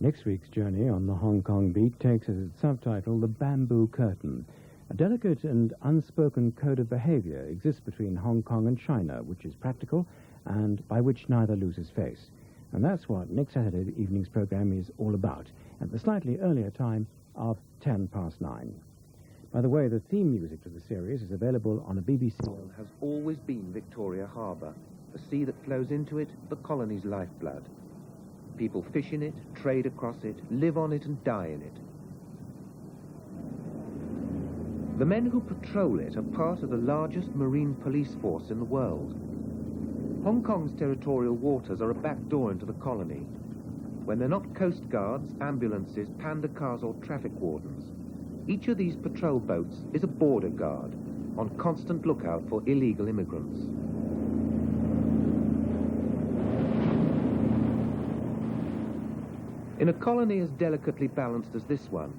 Next week's journey on the Hong Kong beat takes as its subtitle The Bamboo Curtain. A delicate and unspoken code of behavior exists between Hong Kong and China, which is practical and by which neither loses face. And that's what next Saturday evening's program is all about, at the slightly earlier time of 9:10. By the way, the theme music to the series is available on a BBC... has always been Victoria Harbour, the sea that flows into it, the colony's lifeblood. People fish in it, trade across it, live on it and die in it. The men who patrol it are part of the largest marine police force in the world. Hong Kong's territorial waters are a back door into the colony. When they're not coast guards, ambulances, panda cars or traffic wardens, each of these patrol boats is a border guard on constant lookout for illegal immigrants. In a colony as delicately balanced as this one,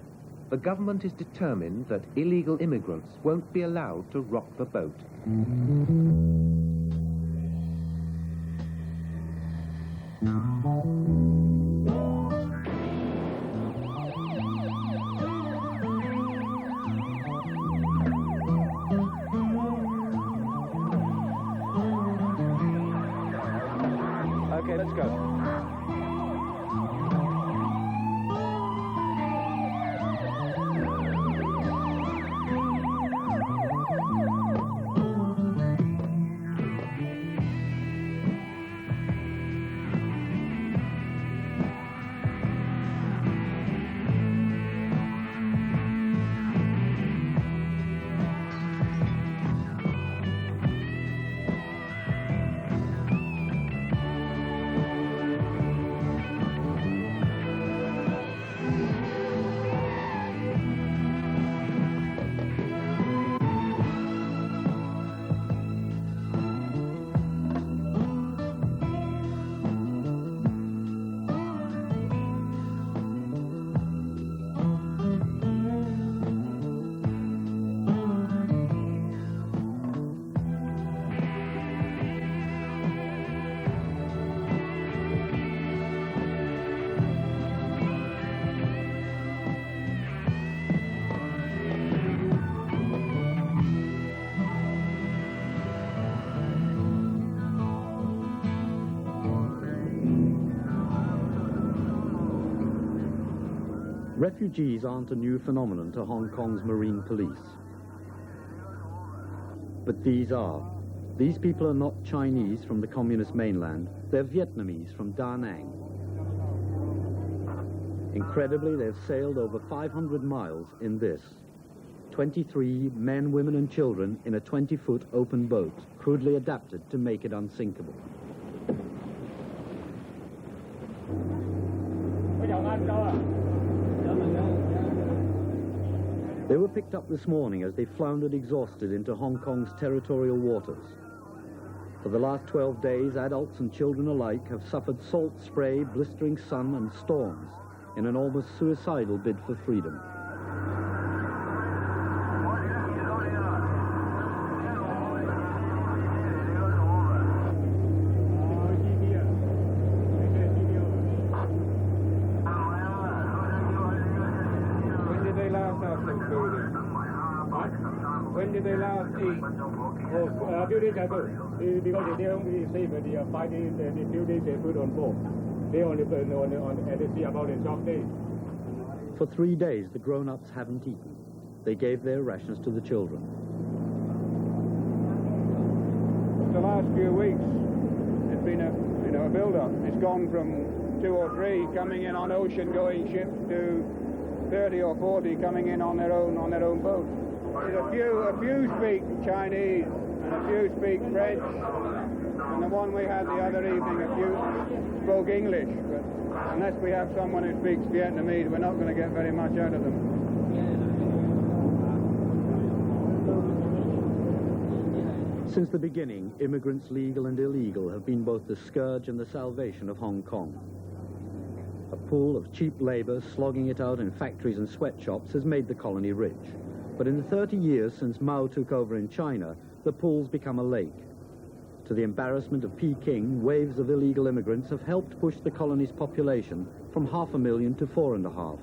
the government is determined that illegal immigrants won't be allowed to rock the boat. Okay, let's go. Refugees aren't a new phenomenon to Hong Kong's marine police. But these are. These people are not Chinese from the communist mainland, they're Vietnamese from Da Nang. Incredibly, they've sailed over 500 miles in this. 23 men, women and children in a 20-foot open boat, crudely adapted to make it unsinkable. They were picked up this morning as they floundered exhausted into Hong Kong's territorial waters. For the last 12 days, adults and children alike have suffered salt spray, blistering sun and storms in an almost suicidal bid for freedom. When did they last eat? Oh, a few days ago. Because they only save the 5 days, the few days they put on board. They only put at the sea about in 12 days. For 3 days, the grown-ups haven't eaten. They gave their rations to the children. The last few weeks, it's been a build-up. It's gone from 2 or 3 coming in on ocean-going ships to 30 or 40 coming in on their own boats. A few speak Chinese and a few speak French, and the one we had the other evening, a few spoke English, but unless we have someone who speaks Vietnamese, we're not going to get very much out of them. Since the beginning, immigrants, legal and illegal, have been both the scourge and the salvation of Hong Kong. A pool of cheap labor slogging it out in factories and sweatshops has made the colony rich. But in the 30 years since Mao took over in China, the pool's become a lake. To the embarrassment of Peking, waves of illegal immigrants have helped push the colony's population from 500,000 to 4.5.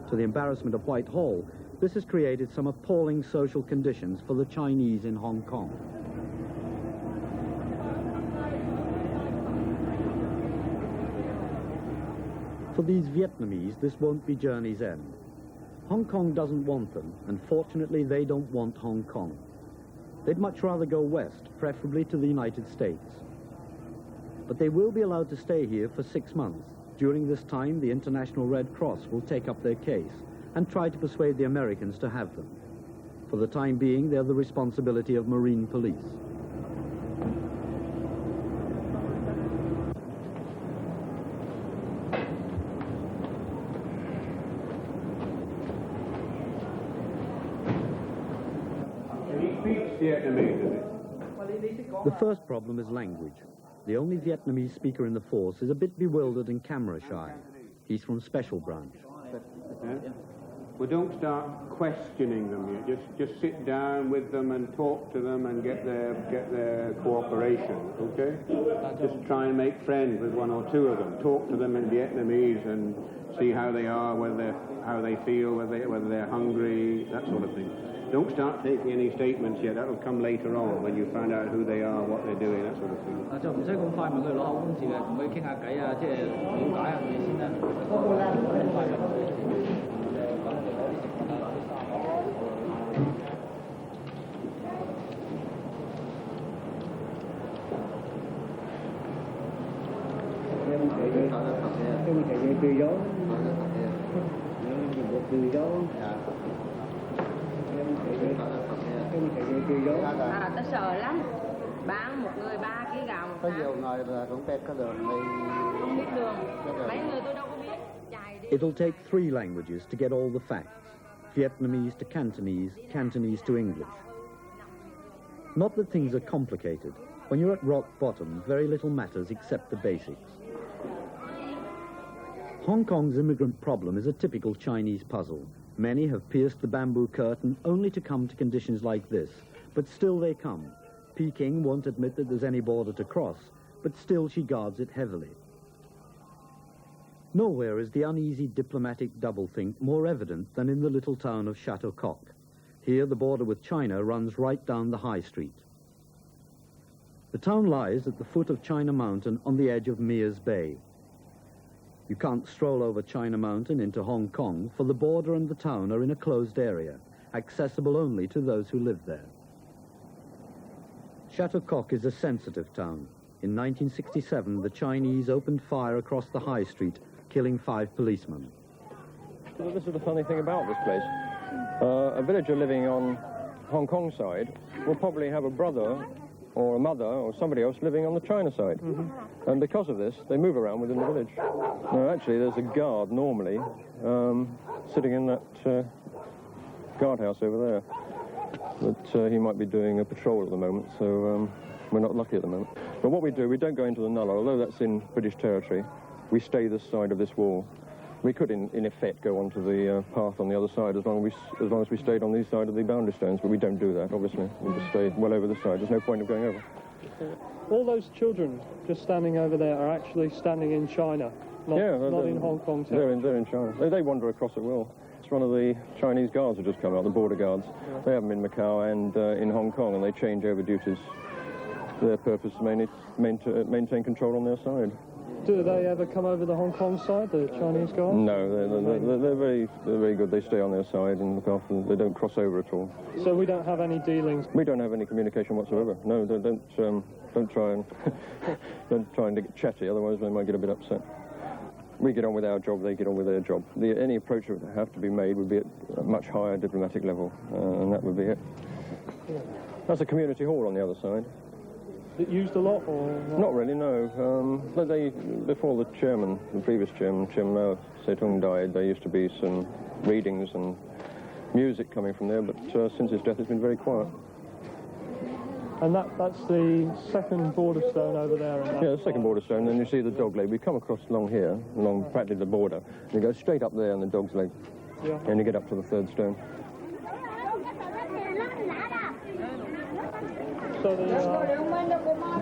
To the embarrassment of Whitehall, this has created some appalling social conditions for the Chinese in Hong Kong. For these Vietnamese, this won't be journey's end. Hong Kong doesn't want them, and fortunately they don't want Hong Kong. They'd much rather go west, preferably to the United States. But they will be allowed to stay here for 6 months. During this time, the International Red Cross will take up their case and try to persuade the Americans to have them. For the time being, they're the responsibility of Marine Police. The first problem is language. The only Vietnamese speaker in the force is a bit bewildered and camera shy. He's from Special Branch. Well, don't start questioning them yet. Just sit down with them and talk to them and get their cooperation, okay? Just try and make friends with one or two of them. Talk to them in Vietnamese and see how they are, how they feel, whether they're hungry, that sort of thing. Don't start taking any statements yet. That'll come later on when you find out who they are, what they're doing, that sort of thing. Ta sợ lắm. Bán một người 3 kg gạo một tháng. Có nhiều người là cũng biết cái đường đi. Không biết đường. Mấy người tôi đâu có biết. It'll take 3 languages to get all the facts. Vietnamese to Cantonese, Cantonese to English. Not that things are complicated. When you're at rock bottom, very little matters except the basics. Hong Kong's immigrant problem is a typical Chinese puzzle. Many have pierced the bamboo curtain only to come to conditions like this, but still they come. Peking won't admit that there's any border to cross, but still she guards it heavily. Nowhere is the uneasy diplomatic doublethink more evident than in the little town of Chateaucoq. Here the border with China runs right down the high street. The town lies at the foot of China Mountain on the edge of Mears Bay. You can't stroll over China Mountain into Hong Kong, for the border and the town are in a closed area, accessible only to those who live there. Chateaucoq is a sensitive town. In 1967, the Chinese opened fire across the high street, killing 5 policemen. This is the funny thing about this place. A villager living on Hong Kong side will probably have a brother or a mother or somebody else living on the China side. And because of this, they move around within the village. Now, actually, there's a guard normally sitting in that guardhouse over there. But he might be doing a patrol at the moment, so we're not lucky at the moment. But what we do, we don't go into the nullah. Although that's in British territory, we stay this side of this wall. We could, in effect, go onto the path on the other side as long as we stayed on this side of the boundary stones, but we don't do that, obviously. We just stay well over this side. There's no point of going over. All those children just standing over there are actually standing in China, not in Hong Kong territory. They're in China. They wander across at will. It's one of the Chinese guards who just come out, the border guards. Yeah. They have them in Macau and in Hong Kong, and they change over duties. Their purpose is mainly to maintain control on their side. Do they ever come over the Hong Kong side, the Chinese guards? No, they're very good. They stay on their side and look after them. They don't cross over at all. So we don't have any dealings? We don't have any communication whatsoever. No, don't try and get chatty, otherwise they might get a bit upset. We get on with our job, they get on with their job. Any approach that would have to be made would be at a much higher diplomatic level, and that would be it. Yeah. That's a community hall on the other side. Is it used a lot, or not really, no. Before the previous chairman, Chairman Mao Zedong died, there used to be some readings and music coming from there, but since his death it's been very quiet. And that's the second border stone over there? Yeah, the second border stone, then you see the dog leg. We come across along here, along practically the border, and you go straight up there and the dog's leg, and you get up to the third stone. So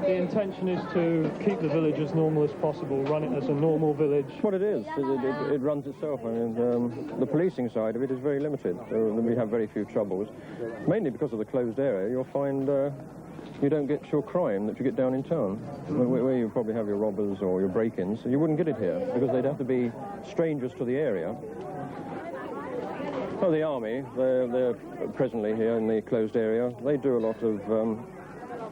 the intention is to keep the village as normal as possible, run it as a normal village. What it is, it runs itself. I mean, the policing side of it is very limited. We have very few troubles, mainly because of the closed area. You'll find you don't get your crime that you get down in town, where you probably have your robbers or your break-ins. You wouldn't get it here, because they'd have to be strangers to the area. Well, the army, they're presently here in the closed area. They do a lot of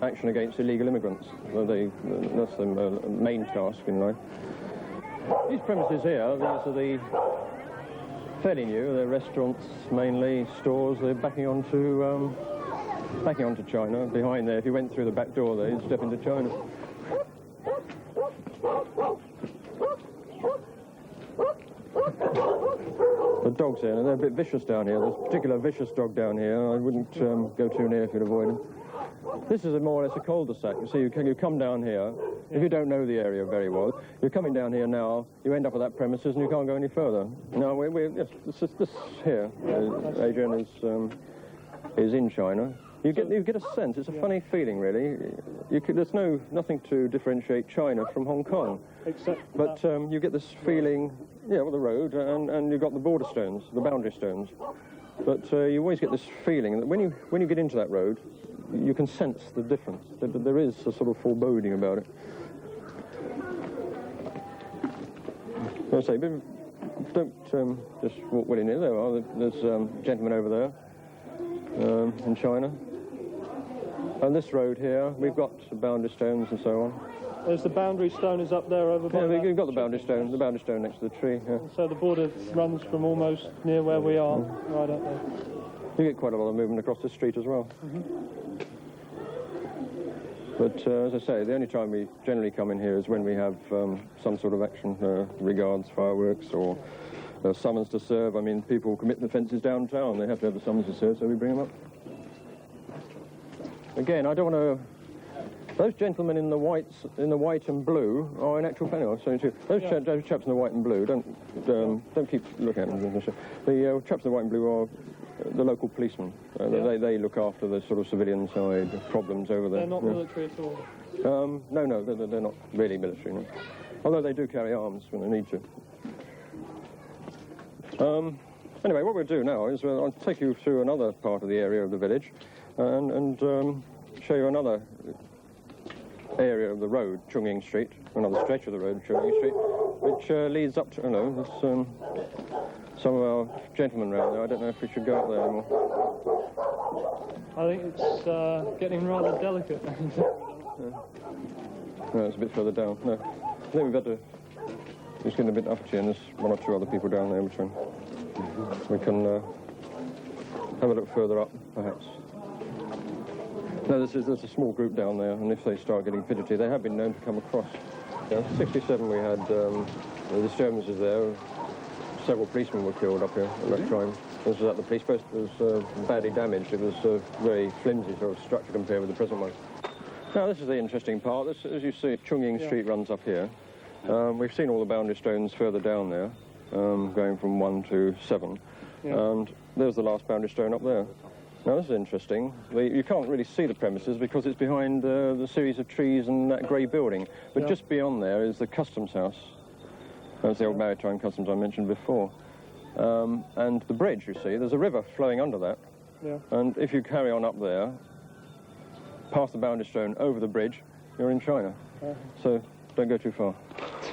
action against illegal immigrants. That's the main task in life. These premises here, these are the fairly new. They're restaurants mainly, stores. They're backing onto China. Behind there, if you went through the back door there, you'd step into China. The dogs here, they're a bit vicious down here. There's a particular vicious dog down here. I wouldn't go too near if you'd avoid him. This is more or less a cul-de-sac. You see, you come down here. If you don't know the area very well, you're coming down here now, you end up at that premises and you can't go any further. Now, yes, this here, Adrian, is in China. You get a sense, it's a funny feeling, really. There's nothing to differentiate China from Hong Kong. But you get this feeling, yeah, well, the road, and you've got the border stones, the boundary stones. But you always get this feeling that when you get into that road, you can sense the difference. There is a sort of foreboding about it. As I say, don't just walk willy-nilly. There's a gentleman over there in China. And this road here, we've got boundary stones and so on. There's the boundary stone is up there over by we've got the boundary stone next to the tree. Yeah. So the border runs from almost near where we are, right up there. You get quite a lot of movement across the street as well. But as I say, the only time we generally come in here is when we have some sort of action, regards fireworks or summons to serve. I mean, people commit offences downtown, they have to have the summons to serve, so we bring them up. Again, I don't want to... Those gentlemen in the white and blue are in actual fact. Those chaps in the white and blue, don't keep looking at them. The chaps in the white and blue are the local policemen. They look after the sort of civilian side problems over there. They're not military at all? No, they're not really military, no. Although they do carry arms when they need to. Anyway, what we'll do now is I'll take you through another part of the area of the village and show you another area of the road, Chung Ying Street, another stretch of the road, Chung Ying Street, which leads up to, there's some of our gentlemen round there. I don't know if we should go up there anymore. I think it's getting rather delicate. No, it's a bit further down. No, I think we've got to just get a bit up here, and there's one or two other people down there, which we can have a look further up, perhaps. No, there's a small group down there, and if they start getting fidgety, they have been known to come across. Yeah, 67 we had the disturbances there. Several policemen were killed up here at that time. This was at the police post. It was badly damaged. It was very flimsy sort of structure compared with the present one. Now, this is the interesting part. This, as you see, Chung Ying Street runs up here. We've seen all the boundary stones further down there, going from 1 to 7. Yeah. And there's the last boundary stone up there. Now, this is interesting. You can't really see the premises because it's behind the series of trees and that grey building. But just beyond there is the customs house. That's the old maritime customs I mentioned before. And the bridge, you see, there's a river flowing under that. Yeah. And if you carry on up there, past the boundary stone, over the bridge, you're in China. So don't go too far.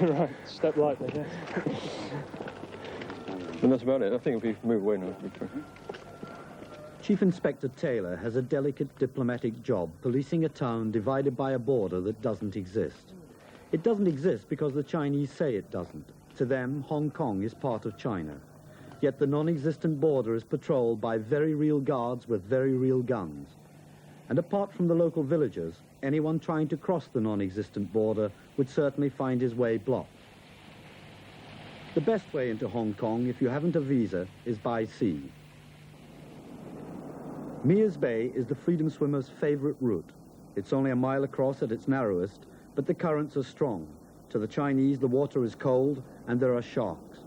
Right, step lightly, yes. And that's about it. I think if we move away now. Chief Inspector Taylor has a delicate diplomatic job policing a town divided by a border that doesn't exist. It doesn't exist because the Chinese say it doesn't. To them, Hong Kong is part of China. Yet the non-existent border is patrolled by very real guards with very real guns. And apart from the local villagers, anyone trying to cross the non-existent border would certainly find his way blocked. The best way into Hong Kong, if you haven't a visa, is by sea. Mears Bay is the freedom swimmers' favorite route. It's only a mile across at its narrowest, but the currents are strong. To the Chinese, the water is cold, and there are sharks.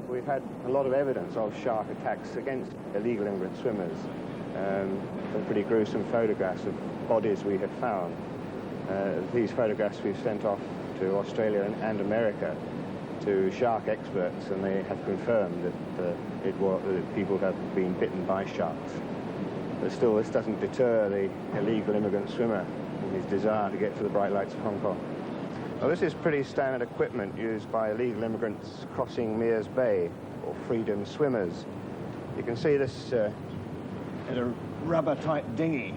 We've had a lot of evidence of shark attacks against illegal immigrant swimmers some pretty gruesome photographs of bodies we had found. These photographs we've sent off to Australia and America to shark experts, and they have confirmed that people have been bitten by sharks. But still, this doesn't deter the illegal immigrant swimmer in his desire to get to the bright lights of Hong Kong. Well, this is pretty standard equipment used by illegal immigrants crossing Mears Bay, or freedom swimmers. You can see this in a rubber-type dinghy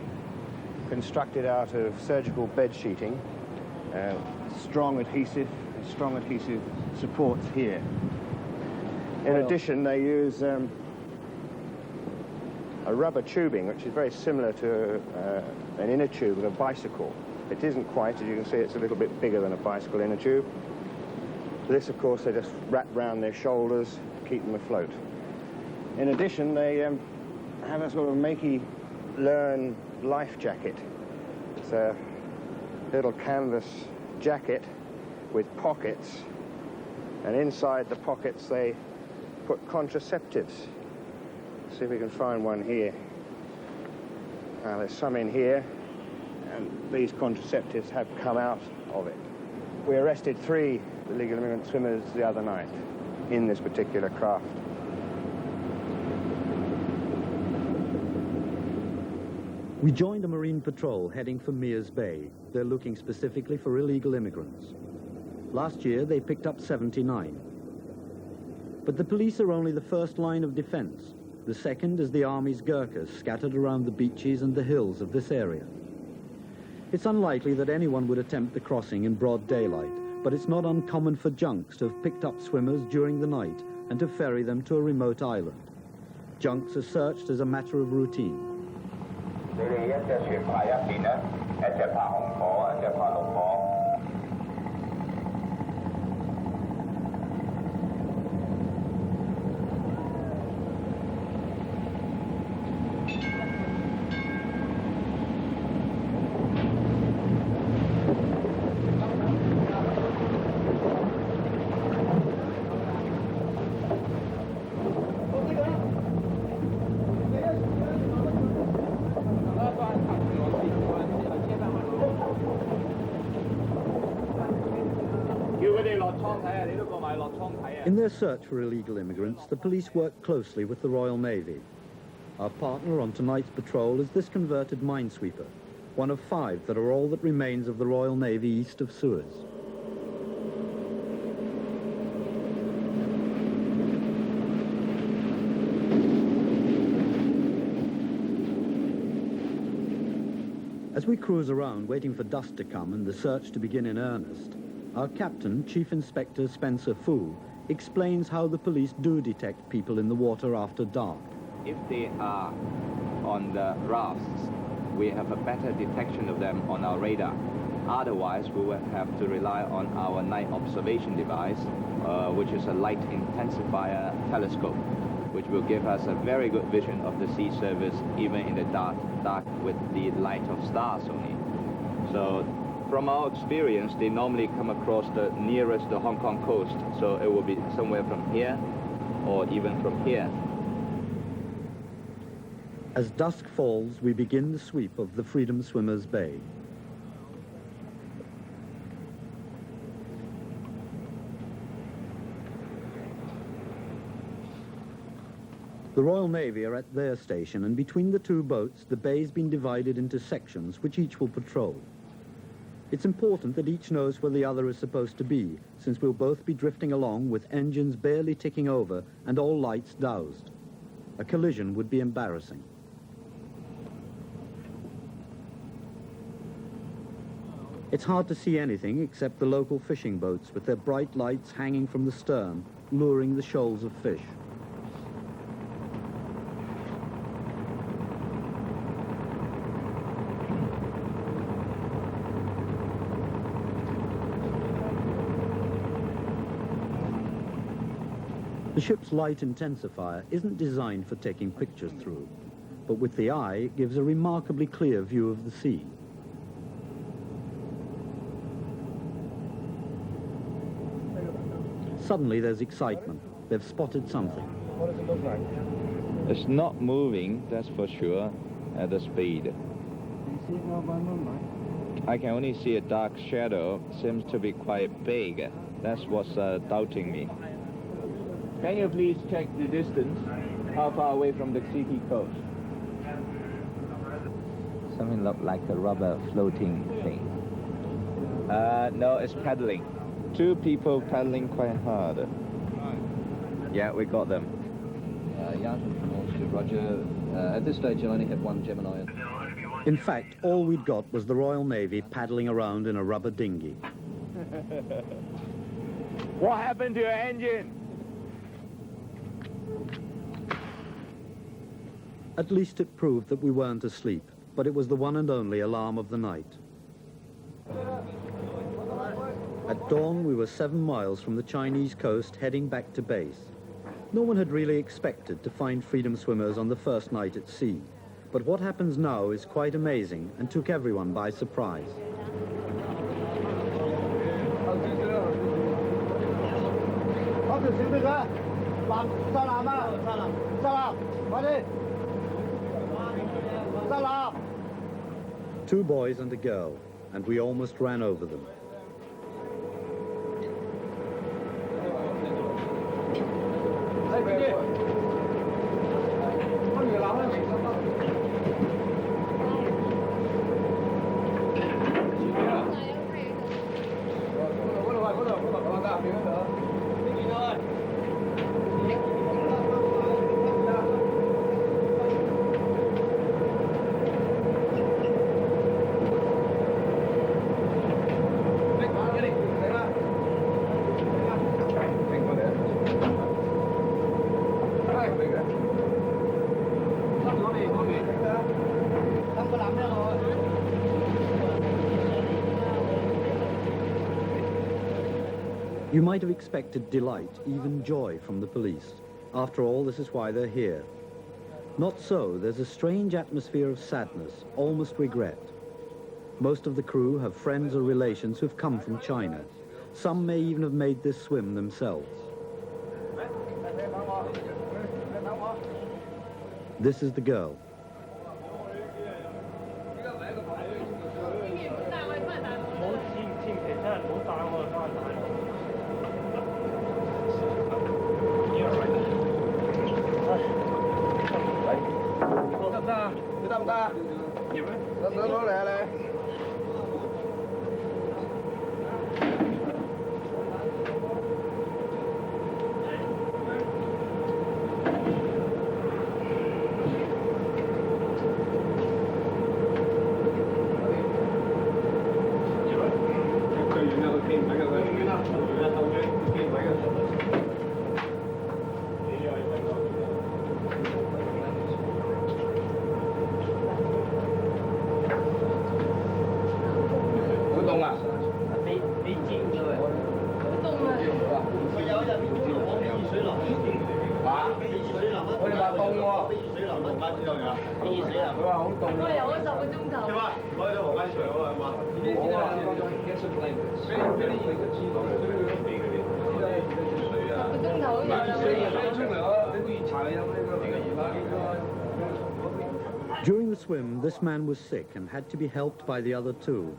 constructed out of surgical bed sheeting, strong adhesive supports here. In addition, they use a rubber tubing, which is very similar to an inner tube of a bicycle. It isn't quite, as you can see, it's a little bit bigger than a bicycle inner tube. This, of course, they just wrap round their shoulders to keep them afloat. In addition, they have a sort of make-learn life jacket. It's a little canvas jacket with pockets, and inside the pockets they put contraceptives. See if we can find one here. Now, there's some in here, and these contraceptives have come out of it. We arrested 3 illegal immigrant swimmers the other night in this particular craft. We joined a marine patrol heading for Mears Bay. They're looking specifically for illegal immigrants. Last year, they picked up 79. But the police are only the first line of defense. The second is the Army's Gurkhas scattered around the beaches and the hills of this area. It's unlikely that anyone would attempt the crossing in broad daylight, but it's not uncommon for junks to have picked up swimmers during the night and to ferry them to a remote island. Junks are searched as a matter of routine. 你哋一隻船排一邊咧，一隻排紅火，一隻排綠火。 In their search for illegal immigrants, the police work closely with the Royal Navy. Our partner on tonight's patrol is this converted minesweeper, one of 5 that are all that remains of the Royal Navy east of Suez. As we cruise around waiting for dusk to come and the search to begin in earnest, our captain, Chief Inspector Spencer Fu, explains how the police do detect people in the water after dark. If they are on the rafts, we have a better detection of them on our radar. Otherwise, we will have to rely on our night observation device, which is a light intensifier telescope, which will give us a very good vision of the sea surface, even in the dark with the light of stars only. So, from our experience, they normally come across the nearest the Hong Kong coast, so it will be somewhere from here or even from here. As dusk falls, we begin the sweep of the Freedom Swimmers Bay. The Royal Navy are at their station, and between the 2 boats, the bay's been divided into sections, which each will patrol. It's important that each knows where the other is supposed to be, since we'll both be drifting along with engines barely ticking over and all lights doused. A collision would be embarrassing. It's hard to see anything except the local fishing boats with their bright lights hanging from the stern, luring the shoals of fish. The ship's light intensifier isn't designed for taking pictures through, but with the eye, it gives a remarkably clear view of the sea. Suddenly there's excitement. They've spotted something. What does it look like? It's not moving, that's for sure. at the speed. Do you see it now by moonlight? I can only see a dark shadow. Seems to be quite big. That's what's doubting me. Can you please check the distance? How far away from the city coast? Something look like a rubber floating thing. No, it's paddling. Two people paddling quite hard. Yeah, we got them. Roger. At this stage, you'll only have one Gemini. In fact, all we'd got was the Royal Navy paddling around in a rubber dinghy. What happened to your engine? At least it proved that we weren't asleep, but it was the one and only alarm of the night. At dawn, we were 7 miles from the Chinese coast, heading back to base. No one had really expected to find freedom swimmers on the first night at sea, but what happens now is quite amazing and took everyone by surprise. Two boys and a girl, and we almost ran over them. You might have expected delight, even joy, from the police. After all, this is why they're here. Not so. There's a strange atmosphere of sadness, almost regret. Most of the crew have friends or relations who've come from China. Some may even have made this swim themselves. This is the girl. During the swim, this man was sick and had to be helped by the other two.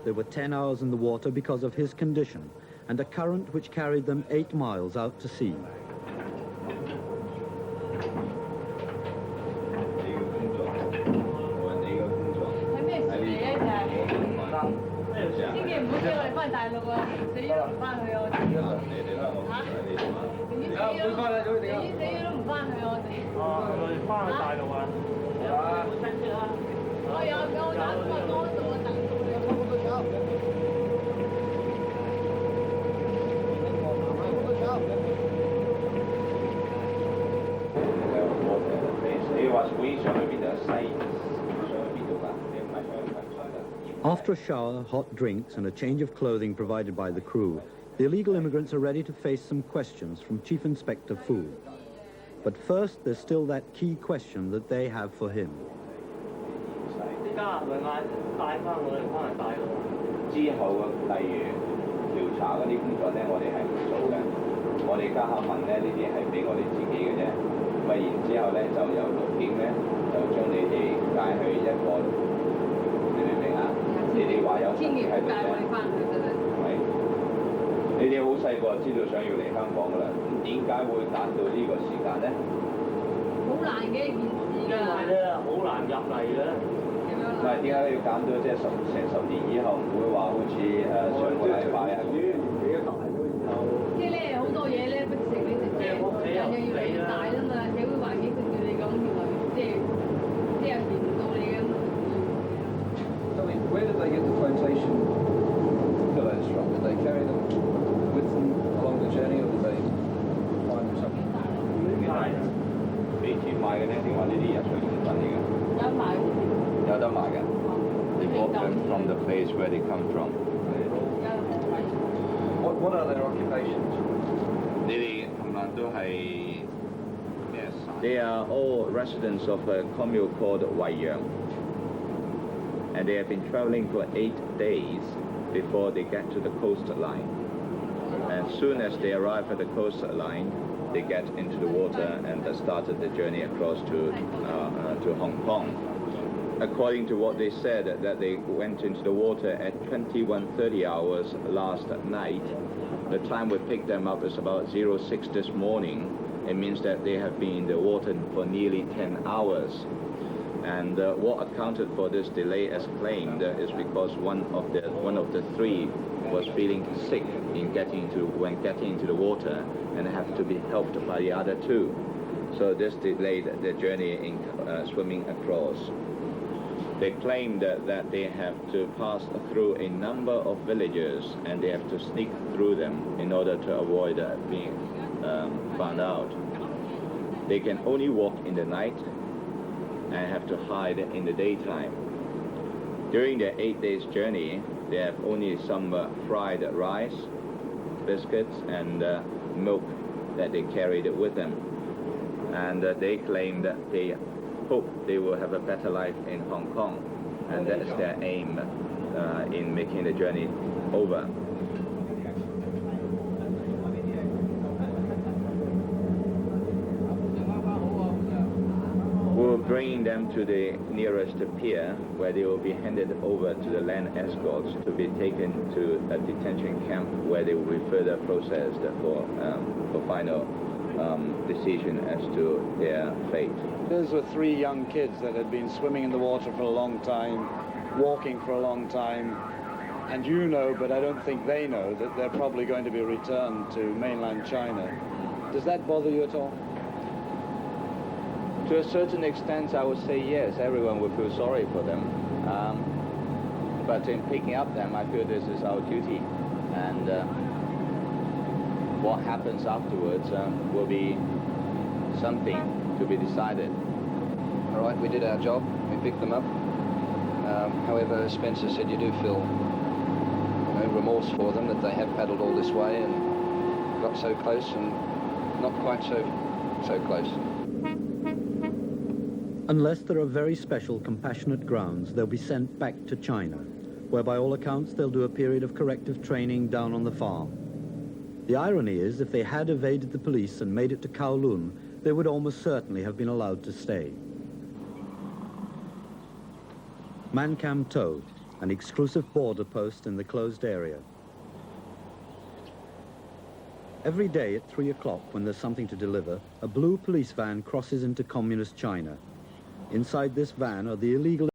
They were 10 hours in the water because of his condition and a current which carried them 8 miles out to sea. After a shower, hot drinks, and a change of clothing provided by the crew, the illegal immigrants are ready to face some questions from Chief Inspector Fu. But first, there's still that key question that they have for him. 之後例如調查嗰啲工作咧，我哋係唔做嘅。我哋家下問咧，呢啲係俾我哋自己嘅啫。咪然之後咧，就由陸警咧就將你哋解貨，你明唔明啊？你哋話有千祈唔好帶我哋翻去㗎啦。係，你哋好細個知道想要嚟香港㗎啦，咁點解會達到呢個時間咧？好難嘅一件事㗎。因為咧好難入嚟嘅。唔係點解要減到即係成10年以後唔會話好似上個禮拜啊？即係咧好多嘢咧不食你食嘅，人又越嚟越大啦嘛，社會環境跟住你咁，原來即係有時唔到你咁。Where did they get the flotation pillows from? Did they carry them with them along the journey, or did they find them somewhere? 俾錢買嘅咧，定話呢啲日常用品嚟嘅？有買。有得買嘅。They bought them from the place where they come from. What are their occupations? 你哋冚唪唥都係咩？ They are all residents of a commune called Waiyang, and they have been traveling for 8 days before they get to the coastline. And soon as they arrive at the coastline, they get into the water and started the journey across to Hong Kong. According to what they said, that they went into the water at 21:30 hours last night. The time we picked them up is about 06 this morning. It means that they have been in the water for nearly 10 hours. And what accounted for this delay, as claimed, is because one of the three was feeling sick when getting into the water and have to be helped by the other two. So this delayed the journey in swimming across. They claimed that they have to pass through a number of villages and they have to sneak through them in order to avoid being found out. They can only walk in the night and have to hide in the daytime. During their 8 days journey, they have only some fried rice, biscuits, and milk that they carried with them. And they claim that they hope they will have a better life in Hong Kong, and that is their aim in making the journey over. We're bringing them to the nearest pier, where they will be handed over to the land escorts to be taken to a detention camp, where they will be further processed for final decision as to their fate. Those were 3 young kids that had been swimming in the water for a long time, walking for a long time, and you know, but I don't think they know, that they're probably going to be returned to mainland China. Does that bother you at all? To a certain extent, I would say yes. Everyone would feel sorry for them. But in picking up them, I feel this is our duty. And what happens afterwards will be something to be decided. All right, we did our job. We picked them up. However, as Spencer said, you do feel remorse for them that they have paddled all this way and got so close and not quite so close. Unless there are very special compassionate grounds, they'll be sent back to China, where by all accounts they'll do a period of corrective training down on the farm. The irony is, if they had evaded the police and made it to Kowloon, they would almost certainly have been allowed to stay. Man Kam To, an exclusive border post in the closed area. Every day at 3 o'clock, when there's something to deliver, a blue police van crosses into communist China. Inside this van are the illegal